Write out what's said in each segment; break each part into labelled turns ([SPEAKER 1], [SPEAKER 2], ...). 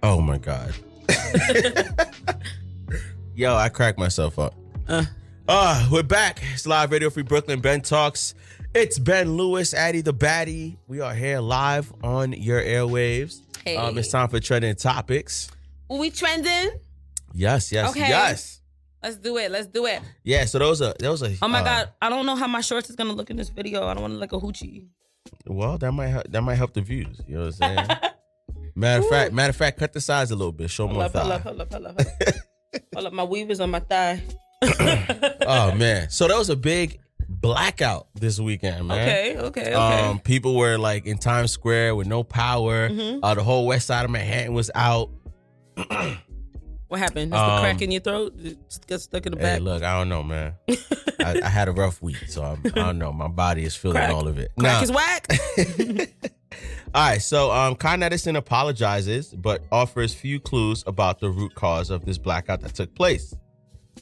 [SPEAKER 1] Oh my God. Yo, I cracked myself up. We're back. It's Live Radio Free Brooklyn. Ben Talks. It's Ben Lewis, Addy the Baddie. We are here live on your airwaves.
[SPEAKER 2] Hey.
[SPEAKER 1] It's time for trending topics.
[SPEAKER 2] We trending?
[SPEAKER 1] Yes.
[SPEAKER 2] Okay.
[SPEAKER 1] Yes.
[SPEAKER 2] Let's do it.
[SPEAKER 1] Yeah, so there was a
[SPEAKER 2] Oh my God, I don't know how my shorts is gonna look in this video. I don't want to look like a hoochie.
[SPEAKER 1] Well, that might help the views. You know what I'm saying? Matter of fact, cut the size a little bit. Show more thigh.
[SPEAKER 2] Hold up, my weave is on my thigh.
[SPEAKER 1] Oh man. So there was a big blackout this weekend, man.
[SPEAKER 2] Okay.
[SPEAKER 1] People were like in Times Square with no power.
[SPEAKER 2] Mm-hmm.
[SPEAKER 1] The whole west side of Manhattan was out.
[SPEAKER 2] What happened? Is the crack in your throat? Just get stuck in the back?
[SPEAKER 1] Hey, look, I don't know, man. I had a rough week, so I don't know. My body is feeling all of it.
[SPEAKER 2] Crack is whack.
[SPEAKER 1] All right, so Con Edison apologizes, but offers few clues about the root cause of this blackout that took place.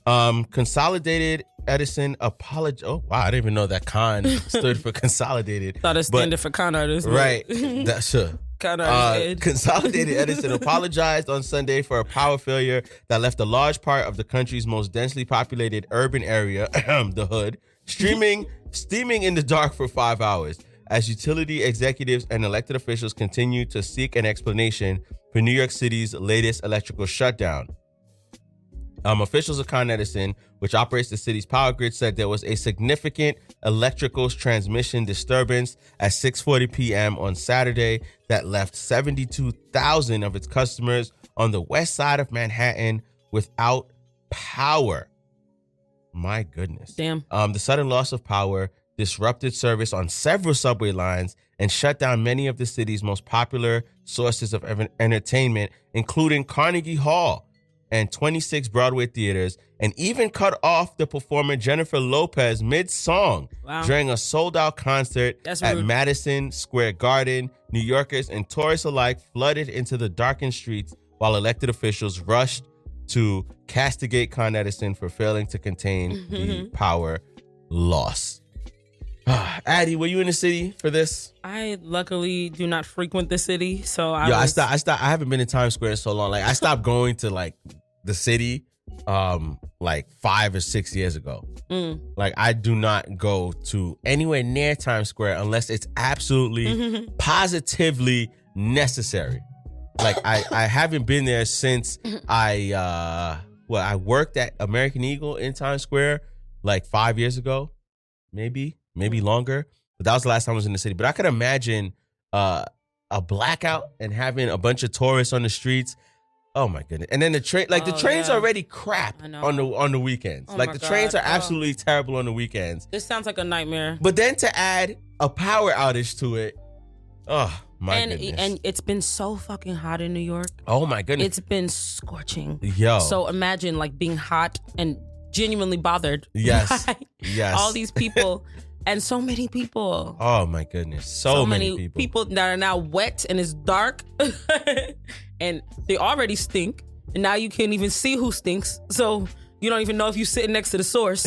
[SPEAKER 1] Consolidated Edison Apology. Oh, wow, I didn't even know that Con stood for Consolidated.
[SPEAKER 2] Thought it stood for con artist.
[SPEAKER 1] Right, that's sure. Consolidated Edison apologized on Sunday for a power failure that left a large part of the country's most densely populated urban area, the hood, steaming in the dark for 5 hours as utility executives and elected officials continue to seek an explanation for New York City's latest electrical shutdown. Officials of Con Edison, which operates the city's power grid, said there was a significant electrical transmission disturbance at 6:40 p.m. on Saturday that left 72,000 of its customers on the west side of Manhattan without power. My goodness.
[SPEAKER 2] Damn.
[SPEAKER 1] The sudden loss of power disrupted service on several subway lines and shut down many of the city's most popular sources of entertainment, including Carnegie Hall and 26 Broadway theaters, and even cut off the performer Jennifer Lopez mid-song during a sold-out concert at Madison Square Garden. New Yorkers and tourists alike flooded into the darkened streets while elected officials rushed to castigate Con Edison for failing to contain the power loss. Addy, were you in the city for this?
[SPEAKER 2] I luckily do not frequent the city, so I
[SPEAKER 1] haven't been in Times Square in so long. Like I stopped going to like the city like 5 or 6 years ago. Like I do not go to anywhere near Times Square unless it's absolutely positively necessary. Like I haven't been there since I worked at American Eagle in Times Square like 5 years ago, maybe longer. But that was the last time I was in the city. But I could imagine a blackout and having a bunch of tourists on the streets. Oh my goodness! And then the train, the trains are already crap on the weekends.
[SPEAKER 2] Oh
[SPEAKER 1] like the trains are absolutely terrible on the weekends.
[SPEAKER 2] This sounds like a nightmare.
[SPEAKER 1] But then to add a power outage to it, oh my goodness!
[SPEAKER 2] And it's been so fucking hot in New York.
[SPEAKER 1] Oh my goodness!
[SPEAKER 2] It's been scorching.
[SPEAKER 1] Yo.
[SPEAKER 2] So imagine like being hot and genuinely bothered.
[SPEAKER 1] Yes.
[SPEAKER 2] By all these people. And so many people.
[SPEAKER 1] Oh my goodness. So many
[SPEAKER 2] people that are now wet and it's dark. And they already stink. And now you can't even see who stinks. So you don't even know if you're sitting next to the source.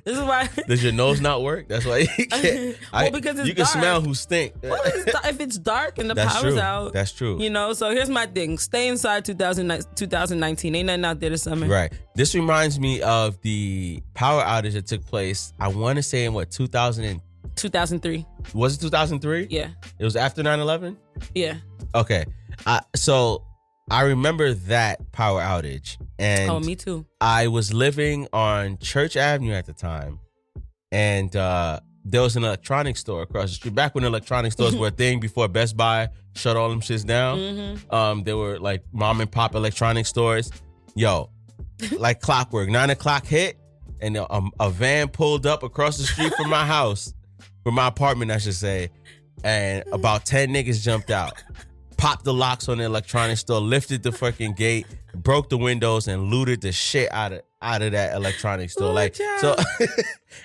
[SPEAKER 2] This is why.
[SPEAKER 1] Does your nose not work? That's why you can't.
[SPEAKER 2] Well, because it's
[SPEAKER 1] you can
[SPEAKER 2] dark.
[SPEAKER 1] smell who stink.
[SPEAKER 2] Well, if it's dark and the power's out.
[SPEAKER 1] That's true.
[SPEAKER 2] You know, so here's my thing. Stay inside 2019. Ain't nothing out there this summer.
[SPEAKER 1] Right. This reminds me of the power outage that took place, I want to say in
[SPEAKER 2] 2003.
[SPEAKER 1] Was it 2003?
[SPEAKER 2] Yeah.
[SPEAKER 1] It was after 9/11?
[SPEAKER 2] Yeah.
[SPEAKER 1] Okay. So I remember that power outage. And
[SPEAKER 2] me too.
[SPEAKER 1] I was living on Church Avenue at the time. And there was an electronics store across the street. Back when electronic stores were a thing before Best Buy shut all them shits down. There were like mom and pop electronic stores. Yo, like clockwork. 9 o'clock hit and a van pulled up across the street from my house. From my apartment, I should say. And about 10 niggas jumped out. Popped the locks on the electronics store, lifted the fucking gate, broke the windows, and looted the shit out of that electronics store.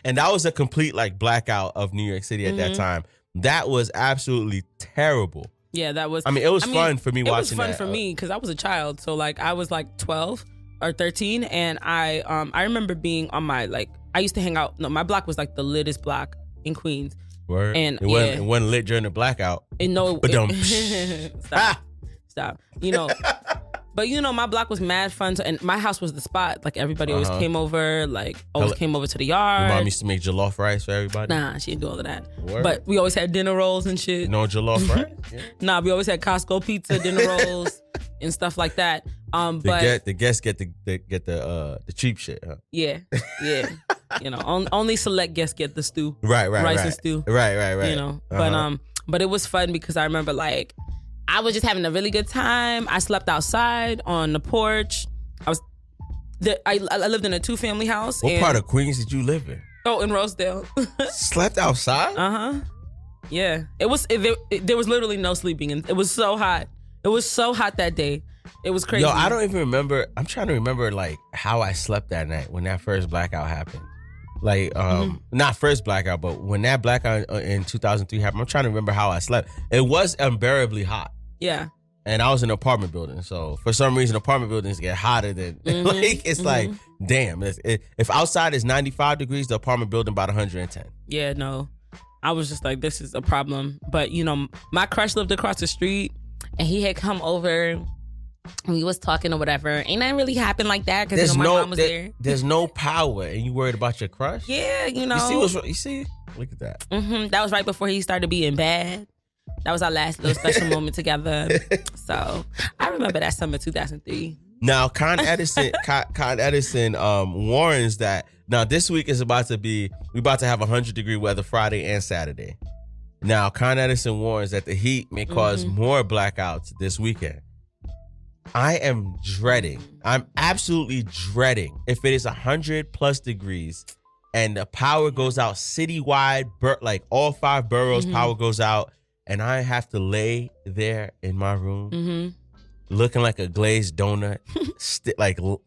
[SPEAKER 1] And that was a complete like blackout of New York City at that time. That was absolutely terrible.
[SPEAKER 2] Yeah, that was.
[SPEAKER 1] I mean, it was fun for me watching that.
[SPEAKER 2] It was fun for me because I was a child. So like I was like 12 or 13, and I remember being on my I used to hang out. No, my block was like the littest block in Queens.
[SPEAKER 1] Word.
[SPEAKER 2] And
[SPEAKER 1] it wasn't lit during the blackout.
[SPEAKER 2] Stop. Stop. But my block was mad fun, and my house was the spot. Like everybody always came over, came over to the yard.
[SPEAKER 1] Your mom used to make jollof rice for everybody?
[SPEAKER 2] Nah, she didn't do all of that. Word. But we always had dinner rolls and shit.
[SPEAKER 1] No jollof rice? Yeah.
[SPEAKER 2] Nah, we always had Costco pizza, dinner rolls, and stuff like that.
[SPEAKER 1] The guests get the cheap shit, huh?
[SPEAKER 2] Yeah. Only select guests get the stew.
[SPEAKER 1] Right.
[SPEAKER 2] Rice and stew.
[SPEAKER 1] Right.
[SPEAKER 2] But it was fun because I remember I was just having a really good time. I slept outside on the porch. I lived in a 2-family house.
[SPEAKER 1] What part of Queens did you live in?
[SPEAKER 2] Oh, in Rosedale.
[SPEAKER 1] Slept outside?
[SPEAKER 2] Yeah. There was literally no sleeping. It was so hot. It was so hot that day. It was crazy.
[SPEAKER 1] Yo, I don't even remember. I'm trying to remember how I slept that night when that first blackout happened. Not first blackout, but when that blackout in 2003 happened, I'm trying to remember how I slept. It was unbearably hot.
[SPEAKER 2] Yeah.
[SPEAKER 1] And I was in an apartment building. So for some reason, apartment buildings get hotter than, damn. If outside is 95 degrees, the apartment building about 110.
[SPEAKER 2] Yeah, no. I was just like, this is a problem. But, my crush lived across the street and he had come over. We was talking or whatever. Ain't that really happened like that? Because my mom was there.
[SPEAKER 1] There's no power, and you worried about your crush?
[SPEAKER 2] Yeah,
[SPEAKER 1] You see? Look at that.
[SPEAKER 2] That was right before he started being bad. That was our last little special moment together. So I remember that summer 2003.
[SPEAKER 1] Now, Con Edison warns that now this week is about to have 100-degree weather Friday and Saturday. Now, Con Edison warns that the heat may cause more blackouts this weekend. I am dreading. I'm absolutely dreading if it is 100+ degrees and the power goes out citywide, all 5 boroughs, power goes out, and I have to lay there in my room, looking like a glazed donut,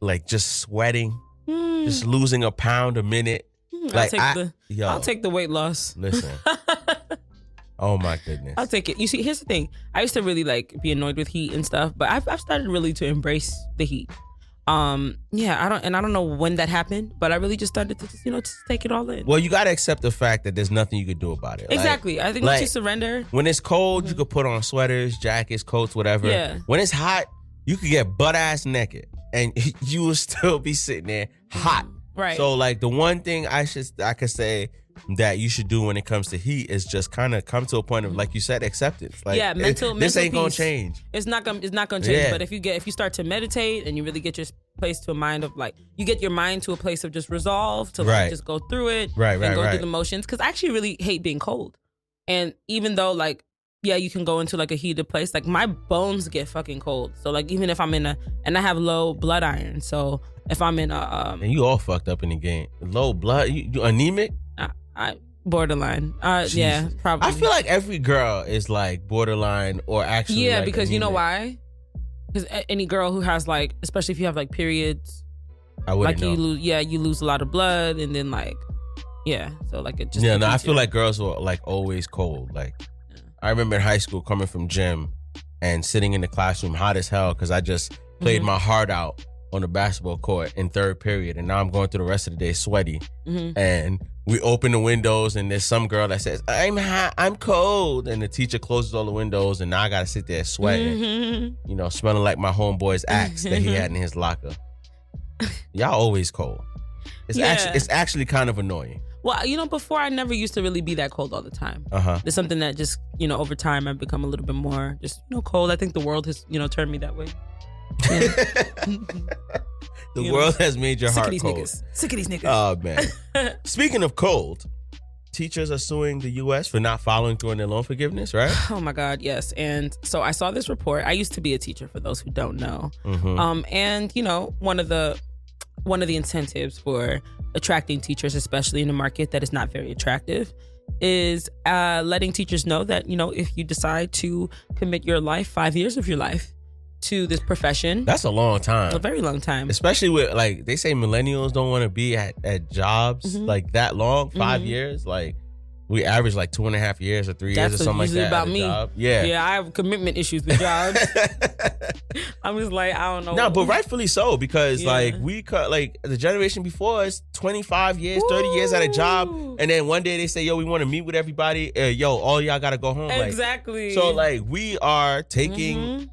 [SPEAKER 1] like just sweating, just losing a pound a minute.
[SPEAKER 2] I'll take the weight loss.
[SPEAKER 1] Listen. Oh my goodness.
[SPEAKER 2] I'll take it. You see, here's the thing. I used to really be annoyed with heat and stuff, but I've started really to embrace the heat. I don't know when that happened, but I really just started to just take it all in.
[SPEAKER 1] Well, you got to accept the fact that there's nothing you could do about it.
[SPEAKER 2] Exactly. I think once you surrender.
[SPEAKER 1] When it's cold, you could put on sweaters, jackets, coats, whatever.
[SPEAKER 2] Yeah.
[SPEAKER 1] When it's hot, you could get butt ass naked and you will still be sitting there hot.
[SPEAKER 2] Right.
[SPEAKER 1] So the one thing I could say that you should do when it comes to heat is just kind of come to a point of, like you said, acceptance. This ain't gonna change.
[SPEAKER 2] It's not gonna change. Yeah. But if you start to meditate and you really get your place to a mind of you get your mind to a place of just resolve to just go through it and go through the motions. Because I actually really hate being cold. And even though you can go into a heated place, my bones get fucking cold. So even if I'm and I have low blood iron, so if I'm in a and
[SPEAKER 1] you all fucked up in the game, low blood, you anemic.
[SPEAKER 2] I borderline. Yeah, probably.
[SPEAKER 1] I feel like every girl is borderline or actually.
[SPEAKER 2] Yeah, because
[SPEAKER 1] anemic.
[SPEAKER 2] You know why? Because any girl who has especially if you have periods,
[SPEAKER 1] I wouldn't know.
[SPEAKER 2] You lose a lot of blood, and then so it just.
[SPEAKER 1] Yeah, no, I feel like girls were always cold. I remember in high school coming from gym and sitting in the classroom hot as hell because I just played my heart out on the basketball court in third period, and now I'm going through the rest of the day sweaty. And we open the windows, and there's some girl that says, "I'm hot, I'm cold," and the teacher closes all the windows, and now I gotta sit there sweating, smelling like my homeboy's axe that he had in his locker. Y'all always cold. It's actually kind of annoying.
[SPEAKER 2] Well, before I never used to really be that cold all the time. There's something that just, over time I've become a little bit more just, cold. I think the world has, turned me that way.
[SPEAKER 1] The world has made your heart cold.
[SPEAKER 2] Sick of these niggas.
[SPEAKER 1] Oh, man. Speaking of cold, teachers are suing the U.S. for not following through on their loan forgiveness, right?
[SPEAKER 2] Oh, my God, yes. And so I saw this report. I used to be a teacher, for those who don't know. And, one of the incentives for attracting teachers, especially in a market that is not very attractive, is letting teachers know that, if you decide to commit your life, 5 years of your life, to this profession.
[SPEAKER 1] That's a long time.
[SPEAKER 2] A very long time.
[SPEAKER 1] Especially with they say millennials don't want to be at jobs that long, 5 years. We average 2.5 years or 3 years or something like that.
[SPEAKER 2] That's usually about me.
[SPEAKER 1] Yeah,
[SPEAKER 2] I have commitment issues with jobs. I'm just I don't know.
[SPEAKER 1] No, but rightfully so, because we cut the generation before us 25 years, 30 years at a job, and then one day they say, "Yo, we want to meet with everybody. All y'all gotta go home."
[SPEAKER 2] Exactly.
[SPEAKER 1] So we are taking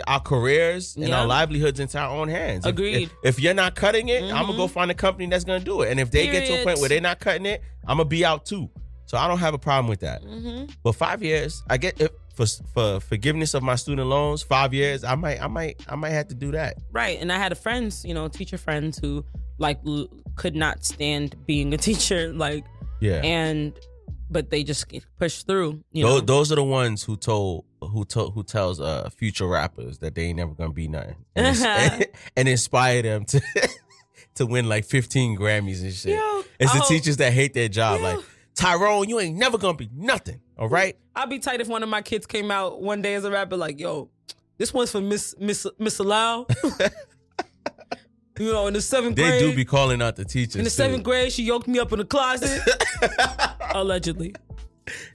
[SPEAKER 1] our careers and our livelihoods into our own hands.
[SPEAKER 2] Agreed.
[SPEAKER 1] If you're not cutting it, I'm gonna go find a company that's gonna do it. And if they get to a point where they're not cutting it, I'm gonna be out too. So I don't have a problem with that. But 5 years, I get it for forgiveness of my student loans. 5 years, I might have to do that.
[SPEAKER 2] Right. And I had teacher friends who like could not stand being a teacher, like but they just pushed through.
[SPEAKER 1] Those are the ones who tells future rappers that they ain't never gonna be nothing, and inspire them to win like 15 Grammys and shit. It's the teachers that hate their job. Like, Tyrone, you ain't never gonna be nothing. All right.
[SPEAKER 2] I'd be tight if one of my kids came out one day as a rapper, like, yo, this one's for Miss Allow. In the 7th grade.
[SPEAKER 1] They do be calling out the teachers.
[SPEAKER 2] In the 7th grade, she yoked me up in the closet. Allegedly.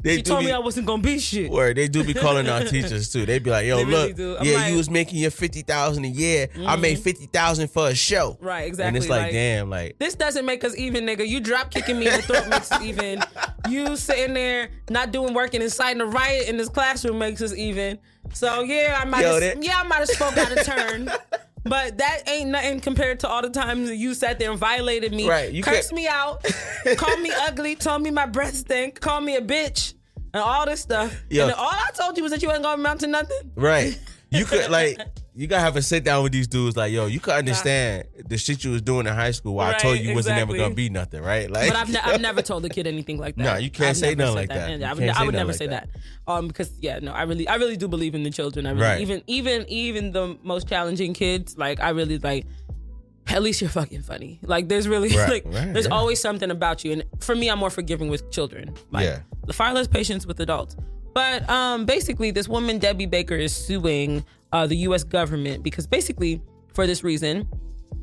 [SPEAKER 2] She told me I wasn't gonna be shit.
[SPEAKER 1] Word, they do be calling out teachers too. They be like, yo, look, you was making your $50,000 a year. I made $50,000 for a show.
[SPEAKER 2] Right, exactly.
[SPEAKER 1] And it's like, damn, like,
[SPEAKER 2] this doesn't make us even, nigga. You drop kicking me in the throat makes us even. You sitting there not doing work and inciting a riot in this classroom makes us even. So I might have spoke out of turn. But that ain't nothing compared to all the times that you sat there and violated me, cursed me out, called me ugly, told me my breath stink, called me a bitch, and all this stuff. And then all I told you was that you ain't gonna amount to nothing.
[SPEAKER 1] Right. You could you gotta have a sit down with these dudes. Like, yo, you could understand the shit you was doing in high school. While I told you wasn't never gonna be nothing, right? Like,
[SPEAKER 2] but I've never told a kid anything like that.
[SPEAKER 1] No, you can't say nothing like that.
[SPEAKER 2] I would never say that. Because I really do believe in the children. I really, even the most challenging kids. Like, I really like. At least you're fucking funny. Like, there's really there's always something about you. And for me, I'm more forgiving with children. Like, the far less patience with adults. But basically, this woman, Debby Baker, is suing the U.S. government because basically, for this reason,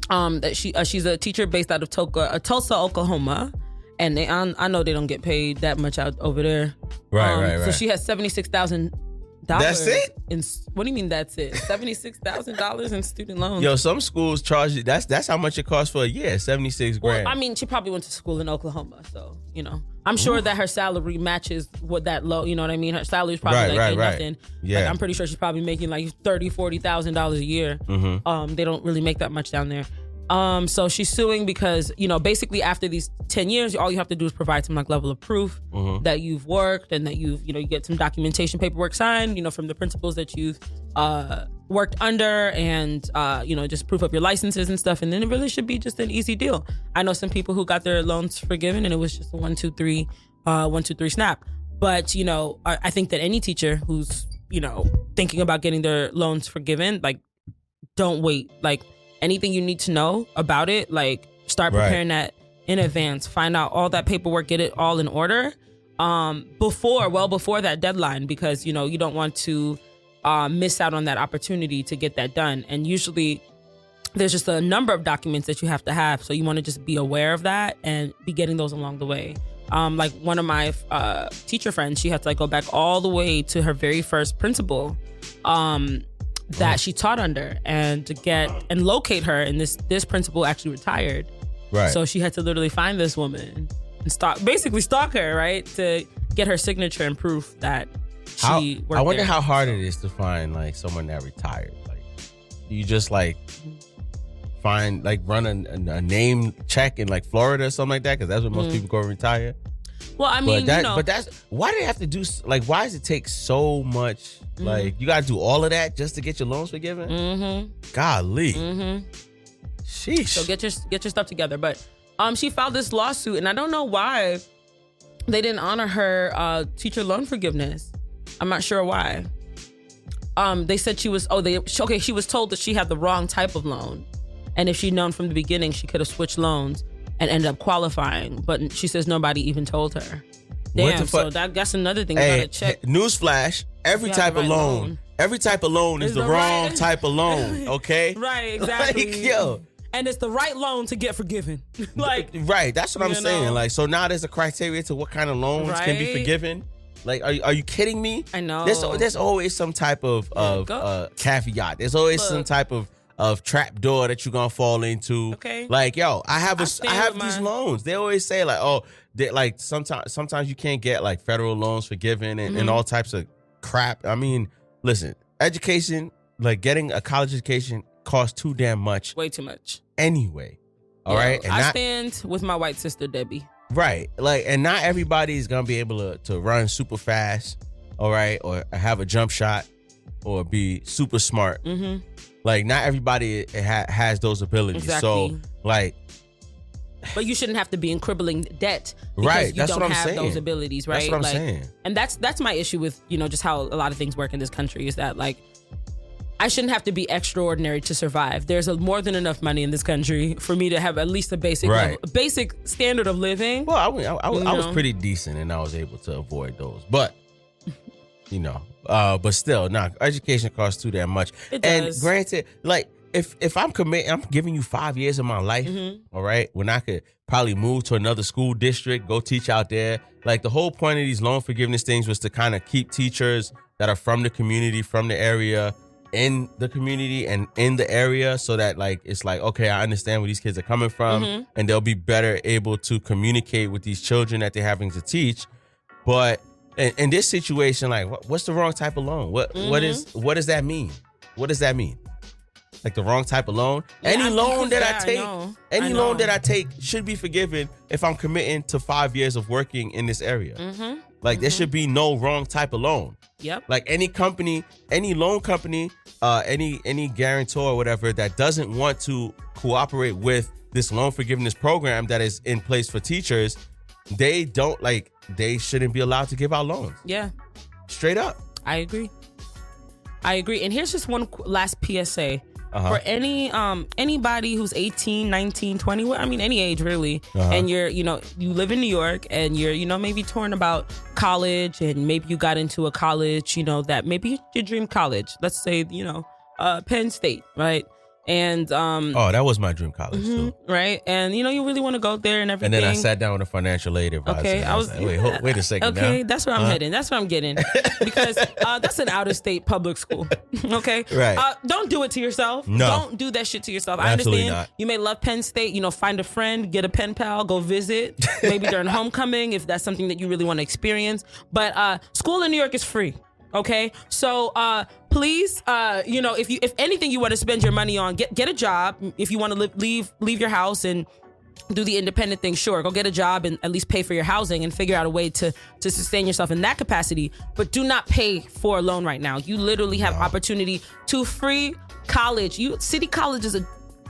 [SPEAKER 2] that she's a teacher based out of Tulsa, Oklahoma, and I know they don't get paid that much out over there. Right. So she has $76,000.
[SPEAKER 1] That's it?
[SPEAKER 2] What do you mean that's it? $76,000 in student loans.
[SPEAKER 1] Yo, some schools charge you. That's how much it costs for a year. 76 grand.
[SPEAKER 2] Well, I mean, she probably went to school in Oklahoma, so I'm sure that her salary matches what that low. You know what I mean? Her salary is probably nothing. Yeah, like, I'm pretty sure she's probably making like $30,000-$40,000 a year. They don't really make that much down there. So she's suing because, basically after these 10 years, all you have to do is provide some like level of proof that you've worked and that you get some documentation paperwork signed, from the principals that you've worked under and, just proof up your licenses and stuff. And then it really should be just an easy deal. I know some people who got their loans forgiven and it was just a 1, 2, 3 snap. But, I think that any teacher who's, thinking about getting their loans forgiven, like, don't wait. Like, anything you need to know about it, like, start preparing that in advance. Find out all that paperwork, get it all in order before that deadline, because, you don't want to miss out on that opportunity to get that done. And usually there's just a number of documents that you have to have. So you want to just be aware of that and be getting those along the way. Like one of my teacher friends, she had to go back all the way to her very first principal that she taught under and to get and locate her. And this principal actually retired. Right. So she had to literally find this woman and stalk her, right? To get her signature and proof that she worked
[SPEAKER 1] I wonder
[SPEAKER 2] there.
[SPEAKER 1] how hard it is to find like someone that retired. Like, you just find run a name check in like Florida or something like that, because that's where most people go and retire.
[SPEAKER 2] Well, I mean,
[SPEAKER 1] but that's why do they have to do why does it take so much? Like, you got to do all of that just to get your loans forgiven? Golly. Sheesh.
[SPEAKER 2] So get your stuff together. But she filed this lawsuit, and I don't know why they didn't honor her teacher loan forgiveness. I'm not sure why. They said she was told that she had the wrong type of loan, and if she'd known from the beginning, she could have switched loans and ended up qualifying. But she says nobody even told her. Damn, so that's another thing you gotta check.
[SPEAKER 1] Newsflash, every type of loan is the wrong type of loan, okay?
[SPEAKER 2] Right, exactly.
[SPEAKER 1] Yo.
[SPEAKER 2] And it's the right loan to get forgiven.
[SPEAKER 1] Right, that's what I'm saying. Like, so now there's a criteria to what kind of loans can be forgiven. Like, are you kidding me?
[SPEAKER 2] I know.
[SPEAKER 1] There's always some type of caveat. There's always some type of trap door that you're gonna fall into. Okay. Like, yo, I have these loans. They always say sometimes you can't get like federal loans forgiven and all types of crap. I mean, listen, education like getting a college education costs too damn much.
[SPEAKER 2] Way too much.
[SPEAKER 1] Anyway. All right.
[SPEAKER 2] And I stand with my white sister, Debbie.
[SPEAKER 1] Right. Like, and not everybody is going to be able to run super fast. All right. Or have a jump shot or be super smart.
[SPEAKER 2] Mm-hmm.
[SPEAKER 1] Like, not everybody has those abilities.
[SPEAKER 2] Exactly.
[SPEAKER 1] So, like.
[SPEAKER 2] But you shouldn't have to be in crippling debt because
[SPEAKER 1] right.
[SPEAKER 2] you don't have those abilities, right?
[SPEAKER 1] That's what I'm saying.
[SPEAKER 2] And that's my issue with, just how a lot of things work in this country is that, like, I shouldn't have to be extraordinary to survive. There's more than enough money in this country for me to have at least a basic basic standard of living.
[SPEAKER 1] Well, I was pretty decent and I was able to avoid those. But, but still, education costs too damn much.
[SPEAKER 2] It does.
[SPEAKER 1] And granted, like, if I'm committing, I'm giving you 5 years of my life, all right, when I could probably move to another school district, go teach out there. Like, the whole point of these loan forgiveness things was to kind of keep teachers that are from the community, from the area, in the community and in the area, so that, like, it's like, okay, I understand where these kids are coming from, and they'll be better able to communicate with these children that they're having to teach. But in this situation, like, what's the wrong type of loan? What does that mean? What does that mean? Like, the wrong type of loan? Any loan that I take should be forgiven if I'm committing to 5 years of working in this area. Like, there should be no wrong type of loan.
[SPEAKER 2] Yep.
[SPEAKER 1] Like, any company, any loan company, any guarantor or whatever that doesn't want to cooperate with this loan forgiveness program that is in place for teachers, they shouldn't be allowed to give out loans.
[SPEAKER 2] Yeah.
[SPEAKER 1] Straight up.
[SPEAKER 2] I agree. And here's just one last PSA. For anybody who's 18, 19, 20, any age really, and you live in New York and you're, maybe torn about college and maybe you got into a college, that maybe your dream college, let's say, Penn State, right? And
[SPEAKER 1] that was my dream college too.
[SPEAKER 2] Right? And you really want to go there and everything.
[SPEAKER 1] And then I sat down with a financial aid advisor.
[SPEAKER 2] Okay,
[SPEAKER 1] I was like, wait a second.
[SPEAKER 2] Okay,
[SPEAKER 1] now.
[SPEAKER 2] that's where I'm heading. That's where I'm getting. Because that's an out-of-state public school. Okay?
[SPEAKER 1] Right.
[SPEAKER 2] Don't do it to yourself.
[SPEAKER 1] No.
[SPEAKER 2] Don't do that shit to yourself.
[SPEAKER 1] Absolutely
[SPEAKER 2] I understand
[SPEAKER 1] not.
[SPEAKER 2] You may love Penn State, find a friend, get a pen pal, go visit, maybe during homecoming if that's something that you really want to experience. But school in New York is free. Okay, so please, if anything you want to spend your money on, get a job. If you want to leave your house and do the independent thing, sure, go get a job and at least pay for your housing and figure out a way to sustain yourself in that capacity. But do not pay for a loan right now. You literally have opportunity to free college. City College is a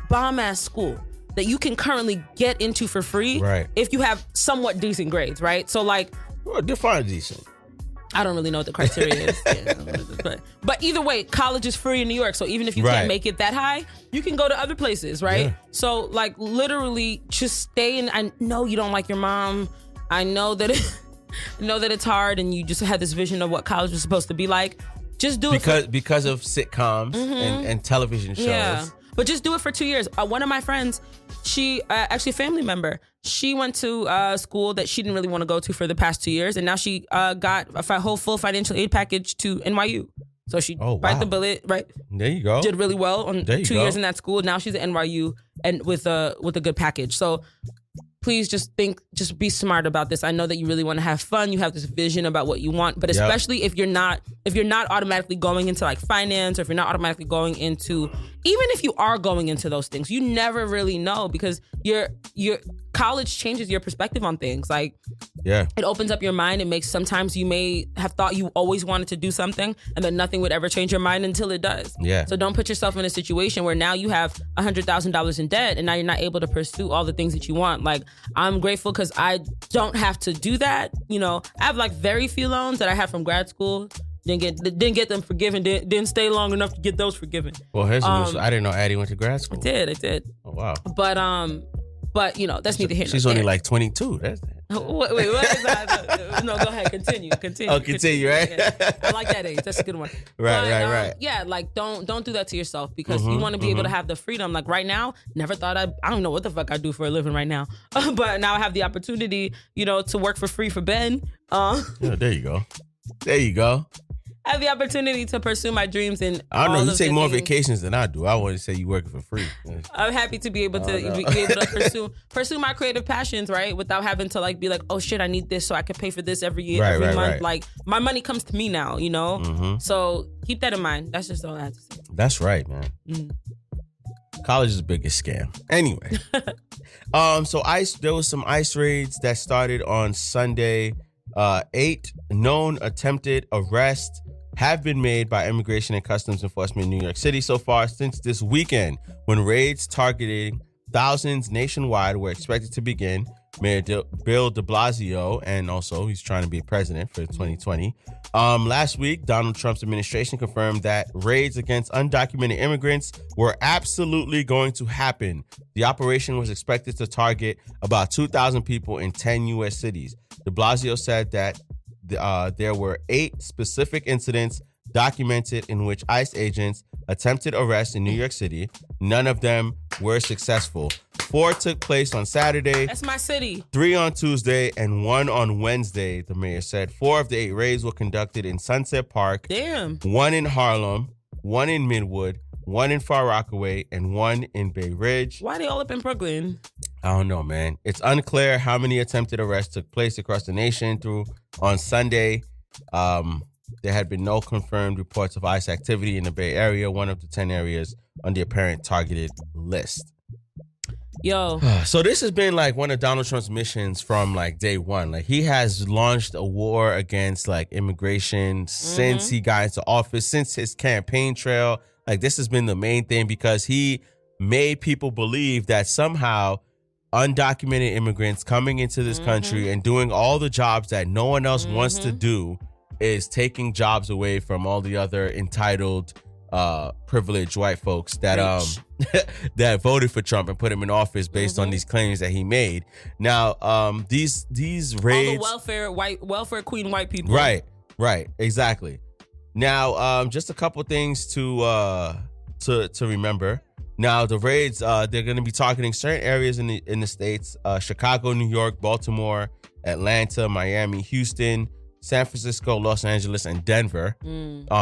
[SPEAKER 2] bomb ass school that you can currently get into for free,
[SPEAKER 1] right, if
[SPEAKER 2] you have somewhat decent grades, right? So, like,
[SPEAKER 1] define decent.
[SPEAKER 2] I don't really know what the criteria is. But either way, college is free in New York. So even if you can't make it that high, you can go to other places, right? Yeah. So, like, literally just stay in. I know you don't like your mom. I know that it's hard and you just had this vision of what college was supposed to be like. Just do it because of sitcoms and television shows. Yeah. But just do it for 2 years. One of my friends, she actually a family member, she went to school that she didn't really want to go to for the past 2 years, and now she got a whole full financial aid package to NYU. So she bite the bullet, right?
[SPEAKER 1] There you go.
[SPEAKER 2] Did really well on 2 years in that school. Now she's at NYU and with a good package. So please just be smart about this. I know that you really want to have fun. You have this vision about what you want, but especially if you're not automatically going into like finance, or if you're not automatically going into, even if you are going into those things, you never really know, because your college changes your perspective on things. Like, it opens up your mind. It makes, sometimes you may have thought you always wanted to do something and then nothing would ever change your mind until it does. Yeah. So don't put yourself in a situation where now you have $100,000 in debt and now you're not able to pursue all the things that you want. Like, I'm grateful because I don't have to do that. I have like very few loans that I had from grad school. Didn't get them forgiven. Didn't stay long enough to get those forgiven.
[SPEAKER 1] Well, here's I didn't know Addie went to grad school.
[SPEAKER 2] I did. Oh wow. But that's neither here nor there.
[SPEAKER 1] She's only like 22. That's that.
[SPEAKER 2] Wait, what is that? No, go ahead. Continue.
[SPEAKER 1] Oh, continue, right?
[SPEAKER 2] Yeah. I like that age. That's a good one.
[SPEAKER 1] Right.
[SPEAKER 2] Yeah, like don't do that to yourself, because you want to be able to have the freedom. Like right now, never thought I don't know what the fuck I do for a living right now. But now I have the opportunity, to work for free for Ben.
[SPEAKER 1] Yeah, there you go.
[SPEAKER 2] have the opportunity to pursue my dreams and
[SPEAKER 1] I don't know. You take more vacations than I do. I want to say you working for free.
[SPEAKER 2] I'm happy to be able to pursue my creative passions, right? Without having to like be like, oh shit, I need this so I can pay for this every year, every month. Right. Like my money comes to me now, you know? Mm-hmm. So keep that in mind. That's just all I have to say.
[SPEAKER 1] That's right, man. Mm. College is the biggest scam. Anyway. So there was some ICE raids that started on Sunday. 8 known attempted arrests have been made by Immigration and Customs Enforcement in New York City so far since this weekend, when raids targeting thousands nationwide were expected to begin. Mayor Bill de Blasio, and also he's trying to be president for 2020. Last week, Donald Trump's administration confirmed that raids against undocumented immigrants were absolutely going to happen. The operation was expected to target about 2,000 people in 10 U.S. cities. De Blasio said that there were 8 specific incidents documented in which ICE agents attempted arrests in New York City. None of them were successful. 4 took place on Saturday.
[SPEAKER 2] That's my city.
[SPEAKER 1] 3 on Tuesday and 1 on Wednesday, the mayor said. 4 of the 8 raids were conducted in Sunset Park.
[SPEAKER 2] Damn.
[SPEAKER 1] 1 in Harlem, 1 in Midwood, 1 in Far Rockaway, and 1 in Bay Ridge.
[SPEAKER 2] Why are they all up in Brooklyn?
[SPEAKER 1] I don't know, man. It's unclear how many attempted arrests took place across the nation on Sunday. There had been no confirmed reports of ICE activity in the Bay Area, one of the 10 areas on the apparent targeted list.
[SPEAKER 2] Yo.
[SPEAKER 1] So this has been like one of Donald Trump's missions from like day one. Like he has launched a war against like immigration since he got into office, since his campaign trail. Like this has been the main thing because he made people believe that somehow undocumented immigrants coming into this country and doing all the jobs that no one else wants to do is taking jobs away from all the other entitled, privileged white folks that that voted for Trump and put him in office based on these claims that he made. Now, these raids,
[SPEAKER 2] all the welfare queen white people.
[SPEAKER 1] Right, exactly. Now, just a couple things to remember. Now, the raids, they're going to be targeting certain areas in the states: Chicago, New York, Baltimore, Atlanta, Miami, Houston, San Francisco, Los Angeles, and Denver.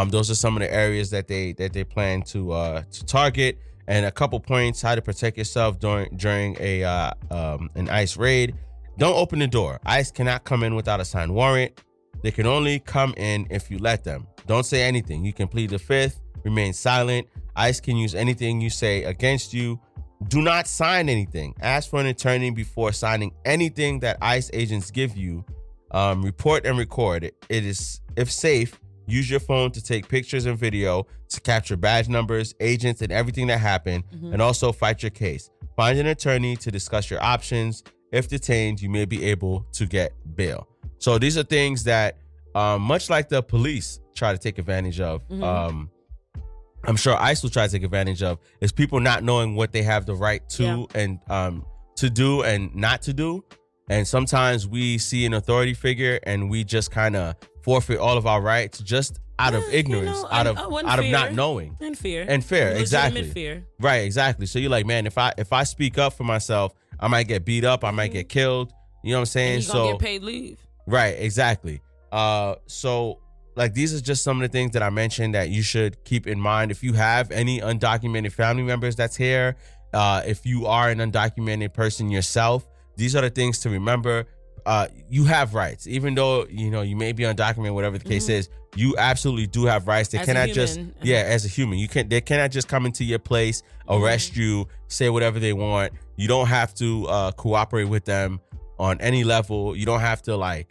[SPEAKER 1] Those are some of the areas that they plan to target. And a couple points how to protect yourself during an ICE raid. Don't open the door. ICE cannot come in without a signed warrant. They can only come in if you let them. Don't say anything. You can plead the fifth. Remain silent. ICE can use anything you say against you. Do not sign anything. Ask for an attorney before signing anything that ICE agents give you. Report and record it. It is, if safe, use your phone to take pictures and video to capture badge numbers, agents, and everything that happened, and also fight your case. Find an attorney to discuss your options. If detained, you may be able to get bail. So these are things that, much like the police try to take advantage of, I'm sure ICE will try to take advantage of, is people not knowing what they have the right to and to do and not to do. And sometimes we see an authority figure and we just kind of forfeit all of our rights just out of ignorance, out of not knowing.
[SPEAKER 2] And fear.
[SPEAKER 1] Exactly.
[SPEAKER 2] Fear.
[SPEAKER 1] Right, exactly. So you're like, man, if I speak up for myself, I might get beat up, I might get killed. You know what I'm saying?
[SPEAKER 2] And you're gonna get paid leave.
[SPEAKER 1] Right, exactly. So like these are just some of the things that I mentioned that you should keep in mind. If you have any undocumented family members that's here, if you are an undocumented person yourself, these are the things to remember. You have rights, even though you may be undocumented, whatever the case is. You absolutely do have rights. They cannot just as a human. They cannot just come into your place, arrest you, say whatever they want. You don't have to cooperate with them on any level. You don't have to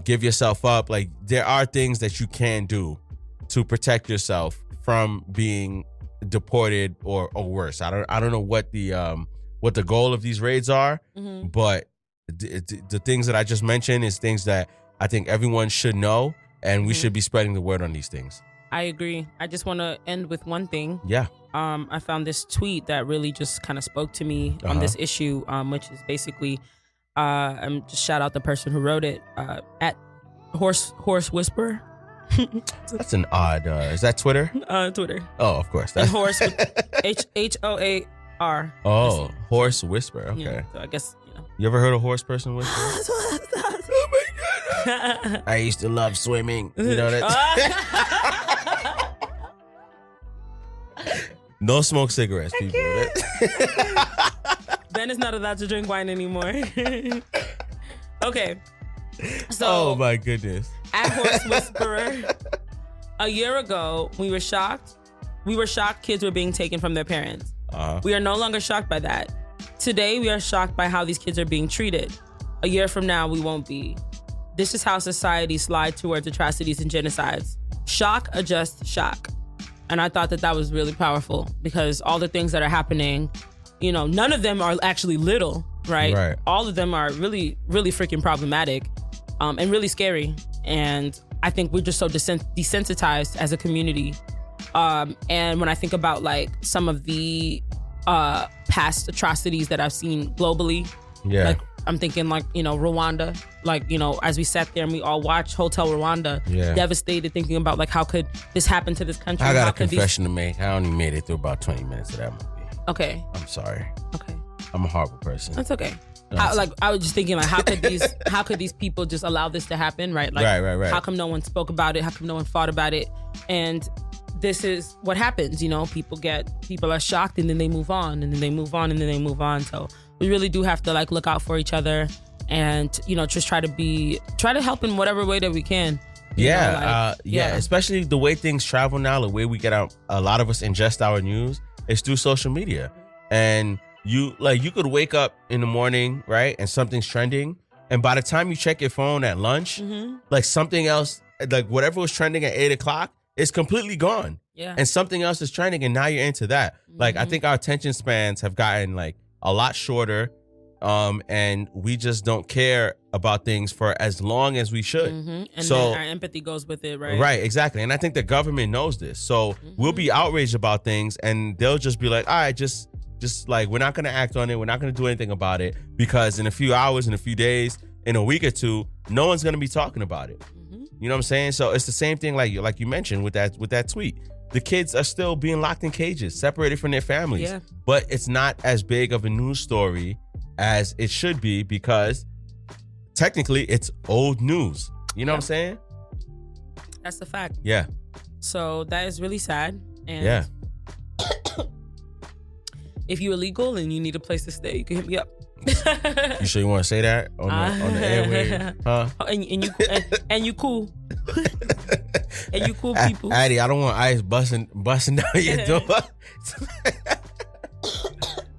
[SPEAKER 1] give yourself up. Like there are things that you can do to protect yourself from being deported or worse. I don't know what the goal of these raids are, but the things that I just mentioned is things that I think everyone should know, and we should be spreading the word on these things.
[SPEAKER 2] I agree. I just want to end with one thing.
[SPEAKER 1] Yeah.
[SPEAKER 2] I found this tweet that really just kind of spoke to me on this issue, which is basically, just shout out the person who wrote it, at Horse Whisperer.
[SPEAKER 1] That's an odd, is that Twitter?
[SPEAKER 2] Twitter.
[SPEAKER 1] Oh, of course.
[SPEAKER 2] That's Horse, H-O-A-R.
[SPEAKER 1] Oh, Horse Whisperer. Okay.
[SPEAKER 2] Yeah, so I guess,
[SPEAKER 1] You ever heard a horse person whisper? Oh my God. I used to love swimming. You know that. No smoke cigarettes, people.
[SPEAKER 2] Ben is not allowed to drink wine anymore. Okay. So,
[SPEAKER 1] oh my goodness.
[SPEAKER 2] At Horse Whisperer, a year ago, we were shocked. We were shocked kids were being taken from their parents. We are no longer shocked by that. Today, we are shocked by how these kids are being treated. A year from now, we won't be. This is how society slides towards atrocities and genocides. Shock, adjust, shock. And I thought that was really powerful because all the things that are happening, you know, none of them are actually little, right?
[SPEAKER 1] Right.
[SPEAKER 2] All of them are really, really freaking problematic and really scary. And I think we're just so desensitized as a community. And when I think about like some of the past atrocities that I've seen globally, like I'm thinking like, you know, Rwanda, like, you know, as we sat there and we all watched Hotel Rwanda, devastated, thinking about like, how could this happen to this country?
[SPEAKER 1] I got a confession to make. I only made it through about 20 minutes of that movie.
[SPEAKER 2] Okay.
[SPEAKER 1] I'm sorry.
[SPEAKER 2] Okay.
[SPEAKER 1] I'm a horrible person.
[SPEAKER 2] That's okay. I was just thinking like, how could these people just allow this to happen? Right. Like,
[SPEAKER 1] right.
[SPEAKER 2] How come no one spoke about it? How come no one fought about it? And this is what happens, you know, people are shocked and then they move on and then they move on and then they move on. So we really do have to like look out for each other and, you know, just try to help in whatever way that we can.
[SPEAKER 1] Yeah. Especially the way things travel now, the way we get out, a lot of us ingest our news is through social media. And you could wake up in the morning, right? And something's trending. And by the time you check your phone at lunch, like something else, like whatever was trending at 8:00, it's completely gone.
[SPEAKER 2] Yeah.
[SPEAKER 1] And something else is trending and now you're into that. Like, I think our attention spans have gotten like a lot shorter. And we just don't care about things for as long as we should.
[SPEAKER 2] And so then our empathy goes with it, right?
[SPEAKER 1] Right, exactly. And I think the government knows this. So we'll be outraged about things and they'll just be like, all right, just like, we're not going to act on it. We're not going to do anything about it because in a few hours, in a few days, in a week or two, no one's going to be talking about it. You know what I'm saying? So it's the same thing like you mentioned with that tweet. The kids are still being locked in cages, separated from their families. Yeah. But it's not as big of a news story as it should be because technically it's old news. You know what I'm saying?
[SPEAKER 2] That's the fact.
[SPEAKER 1] Yeah.
[SPEAKER 2] So that is really sad. And if you're illegal and you need a place to stay, you can hit me up.
[SPEAKER 1] You sure you want to say that on the airway? Huh?
[SPEAKER 2] And you cool. And you cool people.
[SPEAKER 1] Addie, I don't want ICE busting down your door.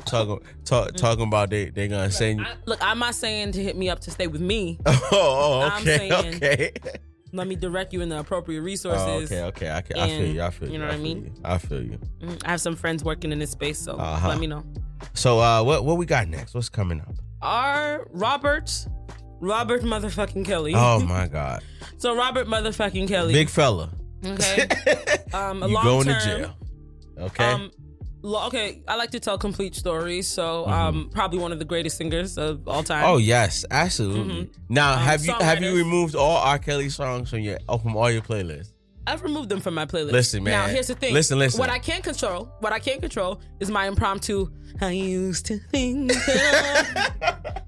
[SPEAKER 1] Talking about they gonna send you.
[SPEAKER 2] Look, I'm not saying to hit me up to stay with me.
[SPEAKER 1] Oh, okay, okay.
[SPEAKER 2] Let me direct you in the appropriate resources.
[SPEAKER 1] Oh, okay. I feel you.
[SPEAKER 2] You know what I mean?
[SPEAKER 1] I feel you.
[SPEAKER 2] I have some friends working in this space, so let me know.
[SPEAKER 1] So what we got next? What's coming up?
[SPEAKER 2] Robert motherfucking Kelly.
[SPEAKER 1] Oh my God.
[SPEAKER 2] So Robert motherfucking Kelly.
[SPEAKER 1] Big fella.
[SPEAKER 2] Okay.
[SPEAKER 1] You going to jail. Okay.
[SPEAKER 2] Okay, I like to tell complete stories, so probably one of the greatest singers of all time.
[SPEAKER 1] Oh yes, absolutely. Now, have you removed all R.Kelly songs from all your playlists?
[SPEAKER 2] I've removed them from my playlist.
[SPEAKER 1] Listen, man.
[SPEAKER 2] Now, here's the thing.
[SPEAKER 1] Listen.
[SPEAKER 2] What I can't control is my impromptu, I used to think.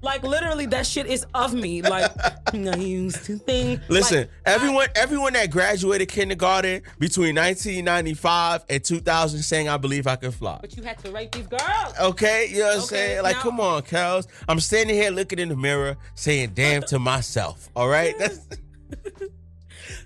[SPEAKER 2] Like, literally, that shit is of me. Like, I used to think.
[SPEAKER 1] Listen, like, everyone that graduated kindergarten between 1995 and 2000 saying, I believe I can fly.
[SPEAKER 2] But you had to rate these girls.
[SPEAKER 1] Okay, you know what I'm saying? Like, come on, Kels. I'm standing here looking in the mirror saying, damn to myself. All right?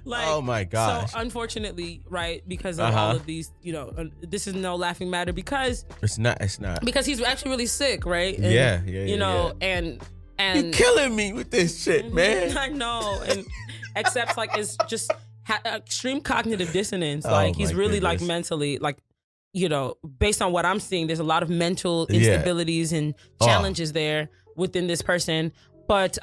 [SPEAKER 1] Like, oh my gosh.
[SPEAKER 2] So unfortunately, right, because of all of these, you know, this is no laughing matter because
[SPEAKER 1] it's not
[SPEAKER 2] because he's actually really sick, right? And,
[SPEAKER 1] yeah,
[SPEAKER 2] you know, and
[SPEAKER 1] you're killing me with this shit, man.
[SPEAKER 2] I know, and except like it's just extreme cognitive dissonance. Like he's really like mentally, like, you know, based on what I'm seeing, there's a lot of mental instabilities and challenges there within this person. But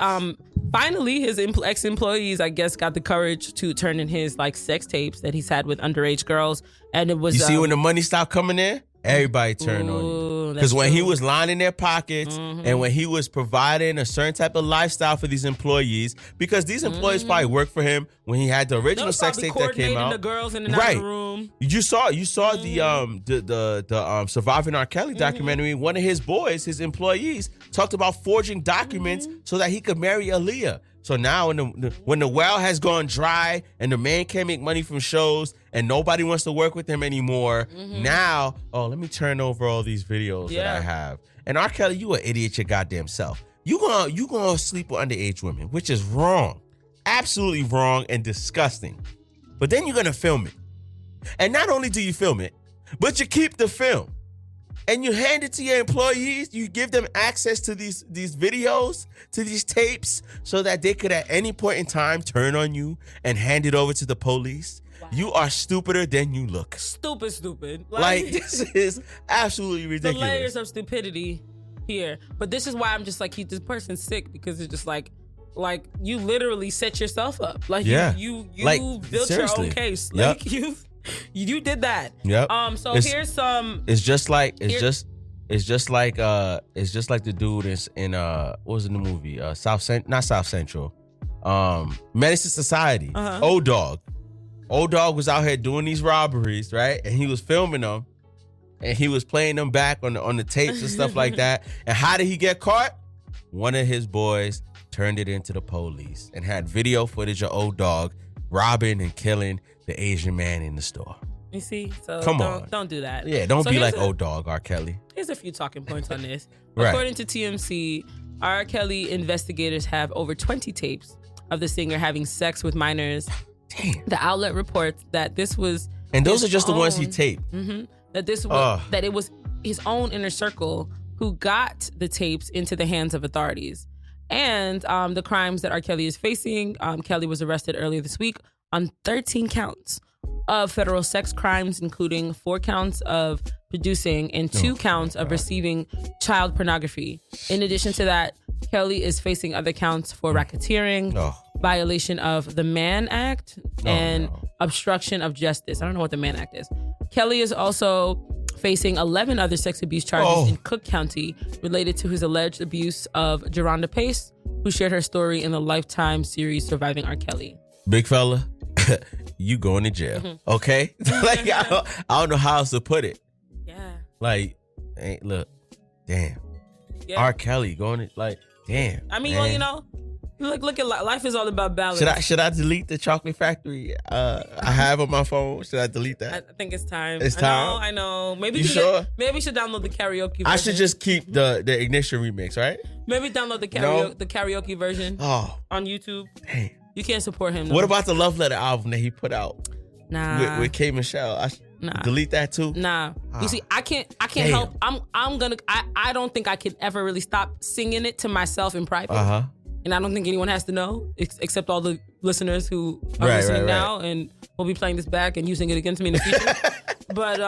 [SPEAKER 2] finally, his ex-employees, I guess, got the courage to turn in his like sex tapes that he's had with underage girls, and it was.
[SPEAKER 1] You see, when the money stopped coming in, everybody turned on you. Because when he was lining their pockets and when he was providing a certain type of lifestyle for these employees, because these employees probably worked for him when he had the original sex tape that came out.
[SPEAKER 2] The girls in the room.
[SPEAKER 1] You saw the Surviving R.Kelly documentary. One of his boys, his employees, talked about forging documents so that he could marry Aaliyah. So now when the well has gone dry and the man can't make money from shows and nobody wants to work with him anymore, now, let me turn over all these videos that I have. And R.Kelly, you an idiot your goddamn self. You gonna sleep with underage women, which is wrong. Absolutely wrong and disgusting. But then you're gonna film it. And not only do you film it, but you keep the film. And you hand it to your employees. You give them access to these videos, to these tapes, so that they could at any point in time turn on you and hand it over to the police. Wow. You are stupider than you look.
[SPEAKER 2] Stupid.
[SPEAKER 1] Like this is absolutely ridiculous.
[SPEAKER 2] The layers of stupidity here. But this is why I'm just like, this person's sick, because it's just like you literally set yourself up. Like you built seriously. Your own case.
[SPEAKER 1] Yep.
[SPEAKER 2] Like you did that.
[SPEAKER 1] Yep.
[SPEAKER 2] So here's some.
[SPEAKER 1] It's just like the dude in what was in the movie? Not South Central. Menace to Society. Old Dog was out here doing these robberies, right? And he was filming them, and he was playing them back on the tapes and stuff like that. And how did he get caught? One of his boys turned it into the police and had video footage of Old Dog robbing and killing the Asian man in the store.
[SPEAKER 2] You see? So don't do that.
[SPEAKER 1] Yeah, don't be like Old Dog, R.Kelly.
[SPEAKER 2] Here's a few talking points on this.
[SPEAKER 1] Right.
[SPEAKER 2] According to TMC, R.Kelly investigators have over 20 tapes of the singer having sex with minors.
[SPEAKER 1] Damn.
[SPEAKER 2] The outlet reports that this was...
[SPEAKER 1] And those are just the ones he taped.
[SPEAKER 2] That it was his own inner circle who got the tapes into the hands of authorities. And the crimes that R.Kelly is facing, Kelly was arrested earlier this week on 13 counts of federal sex crimes, including 4 counts of producing and 2 counts of receiving child pornography. In addition to that, Kelly is facing other counts for racketeering, violation of the Mann Act, and obstruction of justice. I don't know what the Mann Act is. Kelly is also facing 11 other sex abuse charges in Cook County related to his alleged abuse of Geronda Pace, who shared her story in the Lifetime series Surviving R. Kelly.
[SPEAKER 1] Big fella, you going to jail, okay? Like I don't know how else to put it.
[SPEAKER 2] Yeah.
[SPEAKER 1] Like, look, damn. Yeah. R. Kelly going to, like, damn.
[SPEAKER 2] I mean, well, you know, look at life is all about balance.
[SPEAKER 1] Should I delete the Chocolate Factory I have on my phone? Should I delete that?
[SPEAKER 2] I think it's time.
[SPEAKER 1] It's time?
[SPEAKER 2] I know. Maybe
[SPEAKER 1] you sure?
[SPEAKER 2] Maybe we should download the karaoke version.
[SPEAKER 1] I should just keep the Ignition remix, right?
[SPEAKER 2] Maybe download the karaoke version on YouTube.
[SPEAKER 1] Damn.
[SPEAKER 2] You can't support him.
[SPEAKER 1] What about the Love Letter album that he put out?
[SPEAKER 2] Nah.
[SPEAKER 1] With K. Michelle. Delete that too?
[SPEAKER 2] Nah. You see, I can't help. I don't think I could ever really stop singing it to myself in private. And I don't think anyone has to know except all the listeners who are listening now and will be playing this back and using it against me in the future. But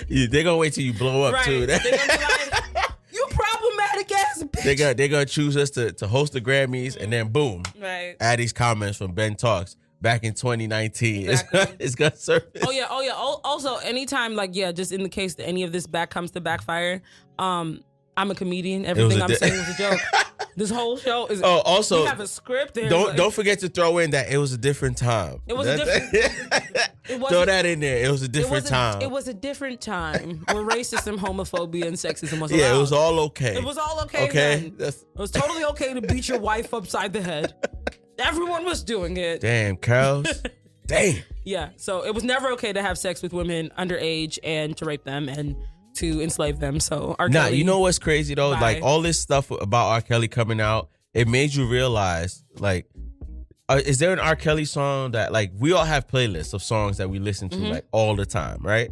[SPEAKER 1] they're gonna wait till you blow up too.
[SPEAKER 2] They're gonna be like, you problematic ass bitch.
[SPEAKER 1] They're gonna choose us to host the Grammys and then boom.
[SPEAKER 2] Right.
[SPEAKER 1] Add these comments from Ben Talks back in 2019.
[SPEAKER 2] Exactly.
[SPEAKER 1] It's gonna surface.
[SPEAKER 2] Oh yeah. Also, anytime just in the case that any of this comes to backfire, I'm a comedian. Everything I'm saying was a joke. This whole show is. Oh,
[SPEAKER 1] also,
[SPEAKER 2] we have a script.
[SPEAKER 1] Don't forget to throw in that it was a different time.
[SPEAKER 2] It was a different.
[SPEAKER 1] Throw that in there. It was a different time.
[SPEAKER 2] It was a different time where racism, homophobia, and sexism was allowed.
[SPEAKER 1] Yeah, it was all okay.
[SPEAKER 2] It was all okay.
[SPEAKER 1] Okay,
[SPEAKER 2] then. It was totally okay to beat your wife upside the head. Everyone was doing it.
[SPEAKER 1] Damn, Carlos. Damn.
[SPEAKER 2] Yeah, so it was never okay to have sex with women underage and to rape them and to enslave them. So R. Kelly,
[SPEAKER 1] you know what's crazy though? Like all this stuff about R. Kelly coming out, it made you realize, like, is there an R. Kelly song that, like, we all have playlists of songs that we listen to like all the time, right?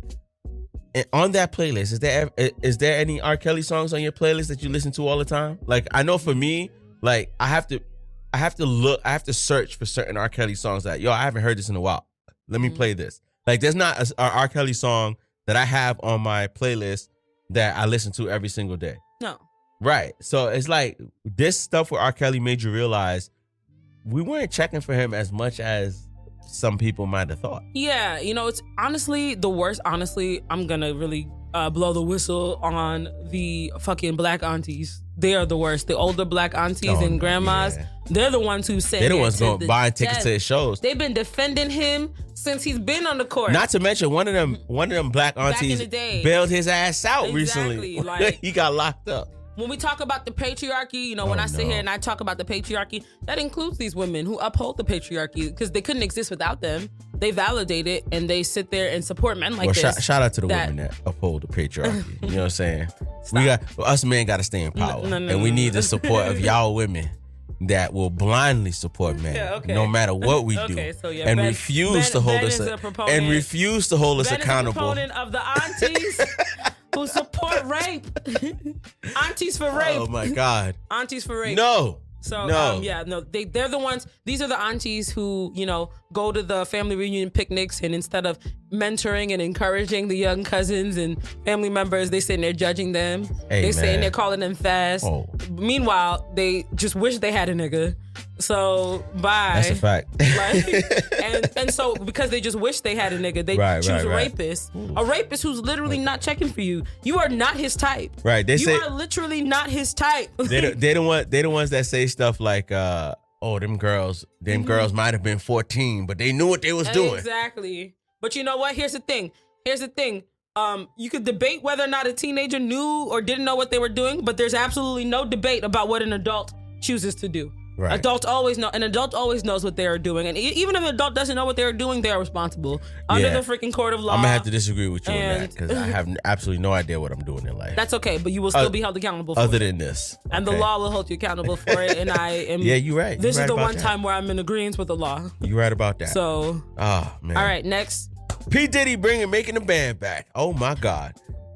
[SPEAKER 1] And on that playlist, is there any R. Kelly songs on your playlist that you listen to all the time? Like, I know for me, like, I have to search for certain R. Kelly songs that, I haven't heard this in a while. Let me play this. Like, there's not a R. Kelly song that I have on my playlist that I listen to every single day.
[SPEAKER 2] No.
[SPEAKER 1] Right. So it's like this stuff with R. Kelly made you realize we weren't checking for him as much as some people might have thought.
[SPEAKER 2] Yeah. It's honestly the worst. Honestly, I'm going to really blow the whistle on the fucking black aunties. They are the worst. The older black aunties and grandmas, they're the ones who say
[SPEAKER 1] they're the ones going buying tickets to his shows.
[SPEAKER 2] They've been defending him since he's been on the court.
[SPEAKER 1] Not to mention one of them black aunties bailed his ass out recently.
[SPEAKER 2] Like,
[SPEAKER 1] he got locked up.
[SPEAKER 2] when we talk about the patriarchy, you know, when I sit here and I talk about the patriarchy, that includes these women who uphold the patriarchy because they couldn't exist without them. They validate it and they sit there and support men like this.
[SPEAKER 1] Shout out to the women that uphold the patriarchy. You know what I'm saying? Us men got to stay in power, and we need the support of y'all women that will blindly support men, no matter what we do, and refuse to hold us accountable.
[SPEAKER 2] Proponent of the aunties who support rape. Aunties for rape.
[SPEAKER 1] Oh my God.
[SPEAKER 2] Aunties for rape.
[SPEAKER 1] No.
[SPEAKER 2] So they're the ones. These are the aunties who, you know, go to the family reunion picnics, and instead of mentoring and encouraging the young cousins and family members, they sitting there judging them. They sitting there calling them fast. Meanwhile, they just wish they had a nigga. So bye.
[SPEAKER 1] That's a fact.
[SPEAKER 2] And so because they just wish they had a nigga, they choose a rapist. A rapist who's literally not checking for you. You are not his type.
[SPEAKER 1] Right.
[SPEAKER 2] You are literally not his type.
[SPEAKER 1] They the ones that say stuff like, them girls might have been 14, but they knew what they was doing.
[SPEAKER 2] Exactly. But you know what? Here's the thing. You could debate whether or not a teenager knew or didn't know what they were doing, but there's absolutely no debate about what an adult chooses to do. Right. Adults always know. An adult always knows what they are doing, and even if an adult doesn't know what they are doing, they are responsible under the freaking court of law.
[SPEAKER 1] I'm gonna have to disagree with you on that because I have absolutely no idea what I'm doing in life.
[SPEAKER 2] That's okay, but you will still be held accountable for it.
[SPEAKER 1] Other than this,
[SPEAKER 2] and the law will hold you accountable for it. And I am.
[SPEAKER 1] Yeah, you're right.
[SPEAKER 2] This is the one time where I'm in agreement with the law.
[SPEAKER 1] You're right about that.
[SPEAKER 2] So,
[SPEAKER 1] man.
[SPEAKER 2] All right, next.
[SPEAKER 1] P. Diddy making the band back. Oh my God.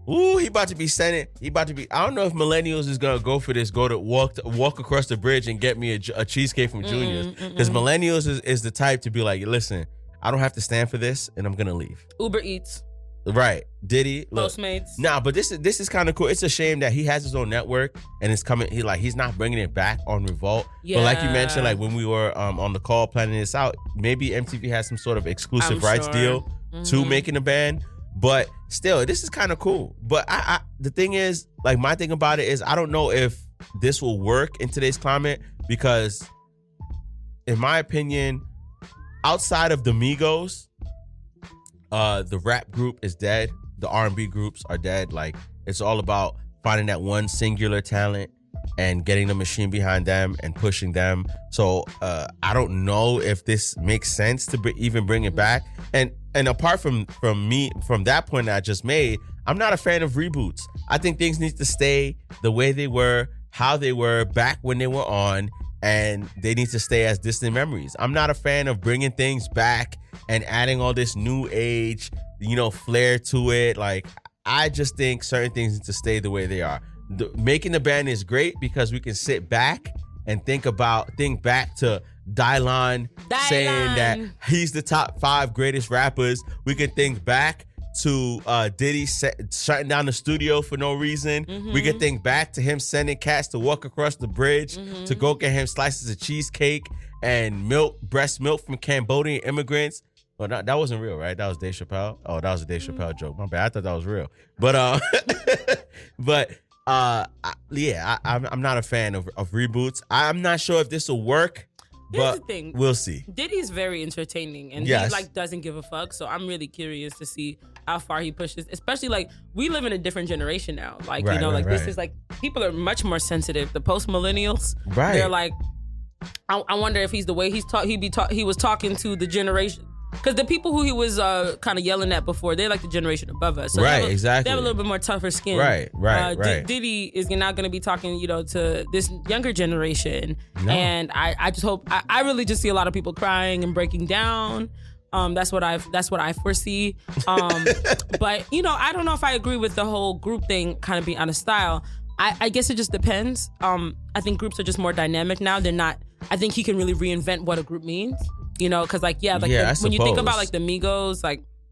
[SPEAKER 1] Ooh, he about to be Senate. I don't know if millennials is gonna go for this. Go to walk across the bridge and get me a cheesecake from Junior's. Because millennials is the type to be like, listen, I don't have to stand for this, and I'm gonna leave.
[SPEAKER 2] Uber Eats.
[SPEAKER 1] Right, Diddy. Look,
[SPEAKER 2] Postmates.
[SPEAKER 1] Nah, but this is kind of cool. It's a shame that he has his own network and it's coming. He's not bringing it back on Revolt. Yeah. But like you mentioned, like when we were on the call planning this out, maybe MTV has some sort of exclusive rights deal to making a band. But still, this is kind of cool. But I the thing is, like, my thing about it is I don't know if this will work in today's climate because, in my opinion, outside of the Migos, the rap group is dead. The R&B groups are dead. Like, it's all about finding that one singular talent and getting the machine behind them and pushing them. So I don't know if this makes sense to even bring it back. And apart from that point that I just made, I'm not a fan of reboots. I think things need to stay the way they were, how they were back when they were on, and they need to stay as distant memories. I'm not a fan of bringing things back and adding all this new age, flair to it. Like, I just think certain things need to stay the way they are. Making the band is great because we can sit back and think back to Dylon saying that he's the top 5 greatest rappers. We can think back to Diddy shutting down the studio for no reason. We can think back to him sending cats to walk across the bridge to go get him slices of cheesecake and breast milk from Cambodian immigrants. Well, that wasn't real, right? That was Dave Chappelle. Oh, that was a Dave Chappelle joke. My bad. I thought that was real. But I'm not a fan of reboots. I'm not sure if this will work.
[SPEAKER 2] Here's the thing.
[SPEAKER 1] We'll see.
[SPEAKER 2] Diddy's very entertaining, and he doesn't give a fuck. So I'm really curious to see how far he pushes. Especially we live in a different generation now. This is people are much more sensitive. The post millennials, they're like, I wonder if he's the way he was talking to the generation. Because the people who he was kind of yelling at before, they're like the generation above us. So
[SPEAKER 1] exactly.
[SPEAKER 2] They have a little bit more tougher skin.
[SPEAKER 1] Right.
[SPEAKER 2] Diddy is not going to be talking, to this younger generation. No. And I just hope, I really just see a lot of people crying and breaking down. That's what I foresee. But, I don't know if I agree with the whole group thing kind of being out of style. I guess it just depends. I think groups are just more dynamic now. I think he can really reinvent what a group means. Because when you think about the Migos,